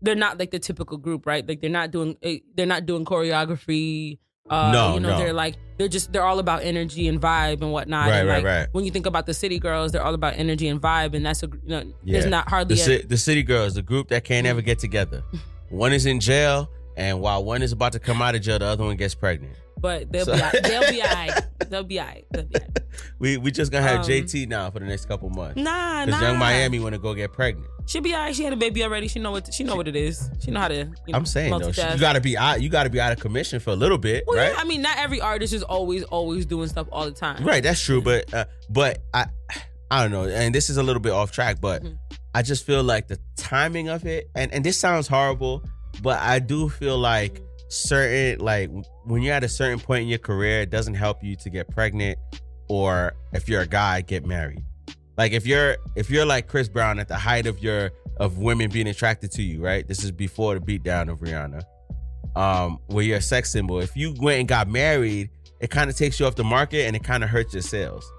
[SPEAKER 2] they're not the typical group, right? They're not doing choreography. They're all about energy and vibe and whatnot. Right. When you think about the City Girls, they're all about energy and vibe, and that's there's not hardly
[SPEAKER 1] the City Girls, the group that can't ever get together. One is in jail, and while one is about to come out of jail, the other one gets pregnant.
[SPEAKER 2] But they'll be all right. They'll be all right.
[SPEAKER 1] We just gonna have JT now for the next couple months.
[SPEAKER 2] Nah.
[SPEAKER 1] Because Young Miami want to go get pregnant.
[SPEAKER 2] She'll be all right. She had a baby already. She know what it is. She know how to.
[SPEAKER 1] I'm saying though, you gotta be out of commission for a little bit,
[SPEAKER 2] well,
[SPEAKER 1] right?
[SPEAKER 2] Yeah, I mean, not every artist is always doing stuff all the time.
[SPEAKER 1] Right, that's true. But I don't know, and this is a little bit off track, but I just feel like the timing of it, and this sounds horrible, but I do feel like certain, like when you're at a certain point in your career, it doesn't help you to get pregnant, or if you're a guy, get married. Like if you're like Chris Brown at the height of women being attracted to you, right? This is before the beatdown of Rihanna. Where you're a sex symbol. If you went and got married, it kind of takes you off the market and it kind of hurts your sales.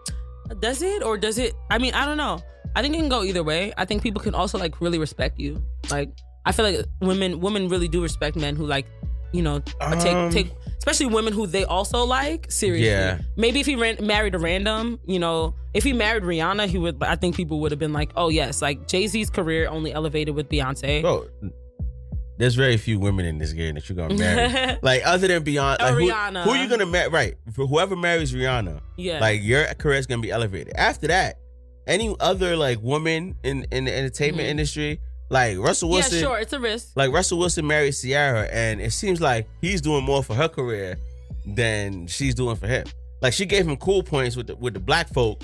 [SPEAKER 2] Does it, or does it? I mean, I don't know. I think it can go either way. I think people can also like really respect you. Like I feel like women really do respect men who like, take, especially women who they also like seriously. Yeah. Maybe if he married a random, if he married Rihanna, I think people would have been like, oh yes, like Jay-Z's career only elevated with Beyonce.
[SPEAKER 1] Bro, there's very few women in this game that you're gonna marry. Like other than Beyonce, like,
[SPEAKER 2] Rihanna.
[SPEAKER 1] Who are you gonna marry? Right, for whoever marries Rihanna, yeah, like your career is gonna be elevated. After that, any other like woman in the entertainment industry. Like Russell Wilson.
[SPEAKER 2] Yeah, sure, it's a risk.
[SPEAKER 1] Like Russell Wilson married Ciara, and it seems like he's doing more for her career than she's doing for him. Like she gave him cool points with the black folk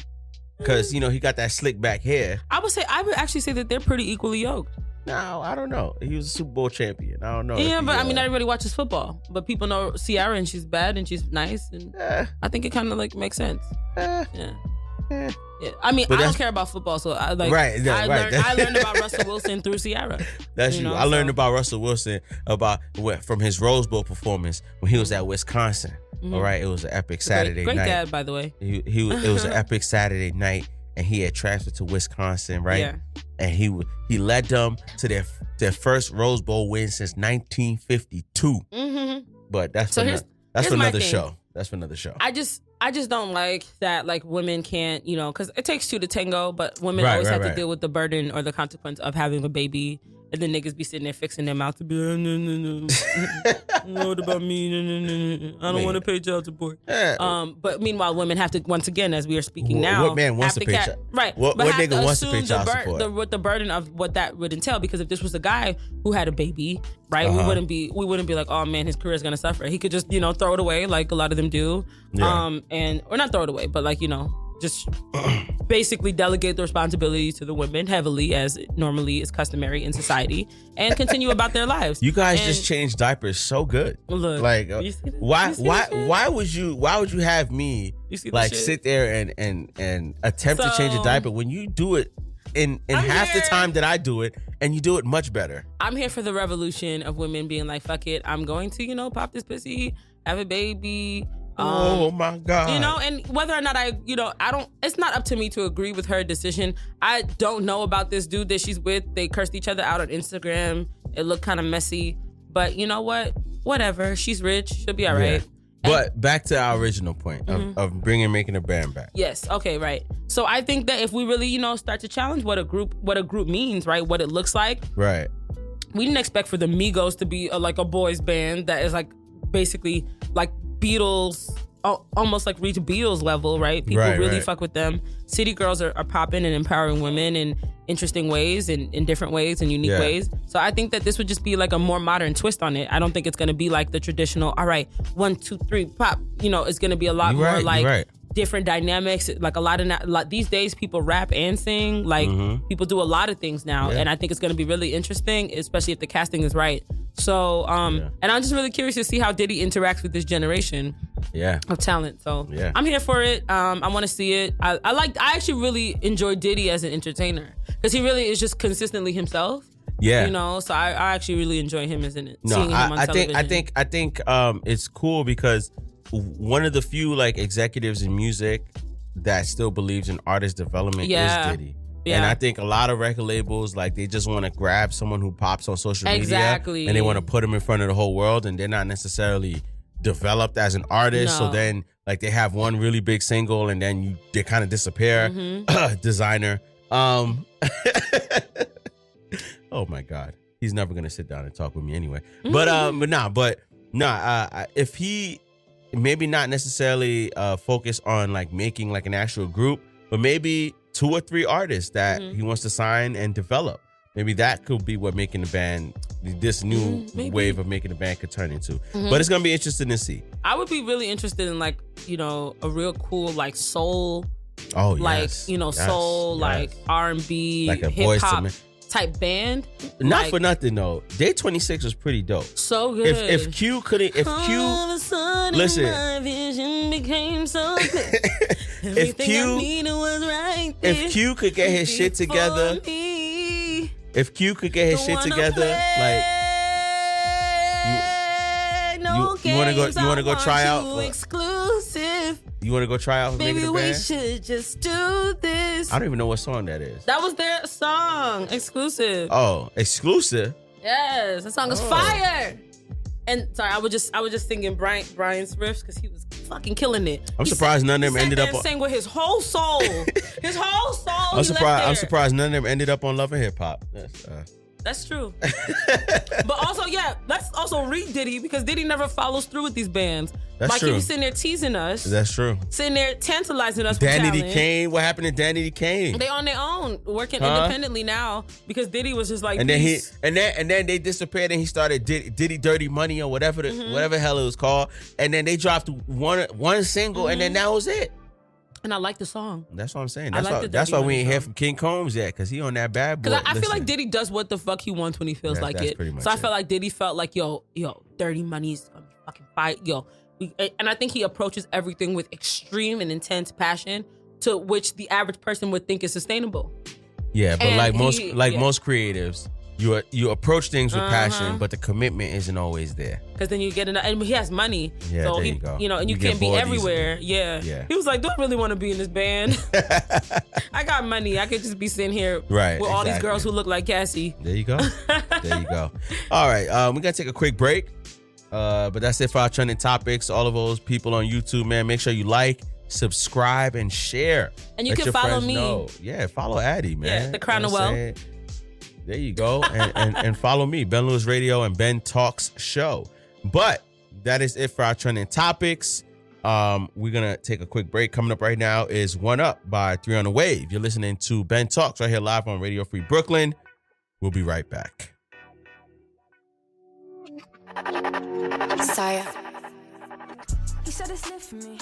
[SPEAKER 1] because he got that slick back hair.
[SPEAKER 2] I would actually say that they're pretty equally yoked.
[SPEAKER 1] No, I don't know. He was a Super Bowl champion. I don't know.
[SPEAKER 2] Yeah, but I mean, not everybody watches football, but people know Ciara and she's bad and she's nice, and I think it kind of like makes sense. Yeah. Yeah. I mean, I don't care about football, so I like.
[SPEAKER 1] Right, yeah,
[SPEAKER 2] I learned about Russell Wilson through Ciara.
[SPEAKER 1] That's true. I learned about Russell Wilson from his Rose Bowl performance when he was at Wisconsin. All right, it was an epic Saturday night.
[SPEAKER 2] Great dad, by the way.
[SPEAKER 1] It was an epic Saturday night, and he had transferred to Wisconsin, right? Yeah. And he led them to their first Rose Bowl win since 1952. But that's for another show. That's for another show.
[SPEAKER 2] I just don't like that, like, women can't, because it takes two to tango, but women always have to deal with the burden or the consequence of having a baby, and the niggas be sitting there fixing their mouth to be like, no. What about me? No. I don't want to pay child support. But meanwhile, women have to, once again, as we are speaking now,
[SPEAKER 1] what man wants to pay child?
[SPEAKER 2] Right.
[SPEAKER 1] What nigga wants to pay child support?
[SPEAKER 2] With the burden of what that would entail, because if this was a guy who had a baby, right, we wouldn't be like, oh man, his career is gonna suffer. He could just, throw it away like a lot of them do, or not throw it away, but like, just basically delegate the responsibility to the women heavily, as it normally is customary in society, and continue about their lives.
[SPEAKER 1] You guys just changed diapers so good.
[SPEAKER 2] Look,
[SPEAKER 1] like why would you have me like sit there and attempt to change a diaper when you do it in half the time that I do it, and you do it much better?
[SPEAKER 2] I'm here for the revolution of women being like, fuck it, I'm going to pop this pussy, have a baby.
[SPEAKER 1] Oh my God.
[SPEAKER 2] And whether or not it's not up to me to agree with her decision. I don't know about this dude that she's with. They cursed each other out on Instagram. It looked kind of messy, but you know what? Whatever. She's rich. She'll be all right.
[SPEAKER 1] But back to our original point of making a band back.
[SPEAKER 2] Yes. Okay. Right. So I think that if we really, start to challenge what a group means, right? What it looks like.
[SPEAKER 1] Right.
[SPEAKER 2] We didn't expect for the Migos to be like a boys band that is like basically like Beatles, almost like reach Beatles level, right? People really fuck with them. City Girls are popping and empowering women in interesting ways and in different ways and unique ways. So I think that this would just be like a more modern twist on it. I don't think it's going to be like the traditional, all right, 1, 2, 3, pop. It's going to be a lot more like different dynamics. Like a lot of these days, people rap and sing. Like people do a lot of things now, and I think it's going to be really interesting, especially if the casting is right. So, and I'm just really curious to see how Diddy interacts with this generation of talent. So I'm here for it. I want to see it. I actually really enjoy Diddy as an entertainer because he really is just consistently himself. Yeah. So I actually really enjoy him as seeing him on television.
[SPEAKER 1] I think it's cool because one of the few like executives in music that still believes in artist development is Diddy. Yeah. And I think a lot of record labels, like, they just want to grab someone who pops on social media and they want to put them in front of the whole world, and they're not necessarily developed as an artist. No. So then, like, they have one really big single and then they kind of disappear. Designer. Oh my God. He's never going to sit down and talk with me anyway. If he maybe not necessarily focus on like making like an actual group, but maybe 2 or 3 artists that he wants to sign and develop. Maybe that could be what making the band, this new wave of making the band could turn into. But it's gonna be interesting to see.
[SPEAKER 2] I would be really interested in like, you know, a real cool like soul,
[SPEAKER 1] like
[SPEAKER 2] soul, like R&B,
[SPEAKER 1] like a
[SPEAKER 2] hip hop type band.
[SPEAKER 1] Not for nothing though, Day 26 was pretty dope.
[SPEAKER 2] So good.
[SPEAKER 1] If Q couldn't,
[SPEAKER 2] all of a sudden,
[SPEAKER 1] listen,
[SPEAKER 2] my vision became so clear.
[SPEAKER 1] if Q could get his shit together. If Q could get his shit together, like you want to go try out
[SPEAKER 2] exclusive.
[SPEAKER 1] You want to go try out for making the band?
[SPEAKER 2] Maybe we should just do this.
[SPEAKER 1] I don't even know what song that is.
[SPEAKER 2] That was their song, Exclusive.
[SPEAKER 1] Oh, Exclusive.
[SPEAKER 2] Yes, that song is fire. And sorry, I was just singing Brian's riffs because he was fucking killing it.
[SPEAKER 1] I'm surprised none of them ended up
[SPEAKER 2] on sang with his whole soul. His whole soul. I'm
[SPEAKER 1] surprised none of them ended up on Love and Hip Hop.
[SPEAKER 2] That's true. But also, let's also read Diddy because Diddy never follows through with these bands.
[SPEAKER 1] That's true.
[SPEAKER 2] He was sitting there teasing us.
[SPEAKER 1] That's true.
[SPEAKER 2] Sitting there tantalizing us
[SPEAKER 1] Danny
[SPEAKER 2] with
[SPEAKER 1] D. Kane. What happened to Danny D. Kane?
[SPEAKER 2] They on their own, working independently now because Diddy was just like.
[SPEAKER 1] And then they disappeared and he started Diddy Dirty Money or whatever whatever hell it was called. And then they dropped one single and then that was it.
[SPEAKER 2] And I like the song.
[SPEAKER 1] That's what I'm saying. That's why we ain't hear from King Combs yet, because he on that bad boy.
[SPEAKER 2] Because I feel like Diddy does what the fuck he wants when he feels like it. So I felt like Diddy felt like, yo, Dirty Money's gonna be fucking fight, yo. And I think he approaches everything with extreme and intense passion, to which the average person would think is sustainable.
[SPEAKER 1] Yeah, but most creatives, you approach things with passion, but the commitment isn't always there.
[SPEAKER 2] Because then you get enough, and he has money,
[SPEAKER 1] yeah,
[SPEAKER 2] so
[SPEAKER 1] there you go.
[SPEAKER 2] And you can't be everywhere. Yeah. He was like, "Do I really want to be in this band? I got money. I could just be sitting here with all these girls who look like Cassie."
[SPEAKER 1] There you go. All right, we gotta take a quick break, but that's it for our trending topics. All of those people on YouTube, man, make sure you like, subscribe, and share.
[SPEAKER 2] And you can follow me.
[SPEAKER 1] Yeah, follow Addie, man.
[SPEAKER 2] Yeah, the Crown of Wealth.
[SPEAKER 1] There you go. And follow me, Ben Lewis Radio and Ben Talks Show. But that is it for our trending topics. We're going to take a quick break. Coming up right now is One Up by 3 on the Wave. You're listening to Ben Talks right here live on Radio Free Brooklyn. We'll be right back.
[SPEAKER 3] Saya. He said it's lit for me.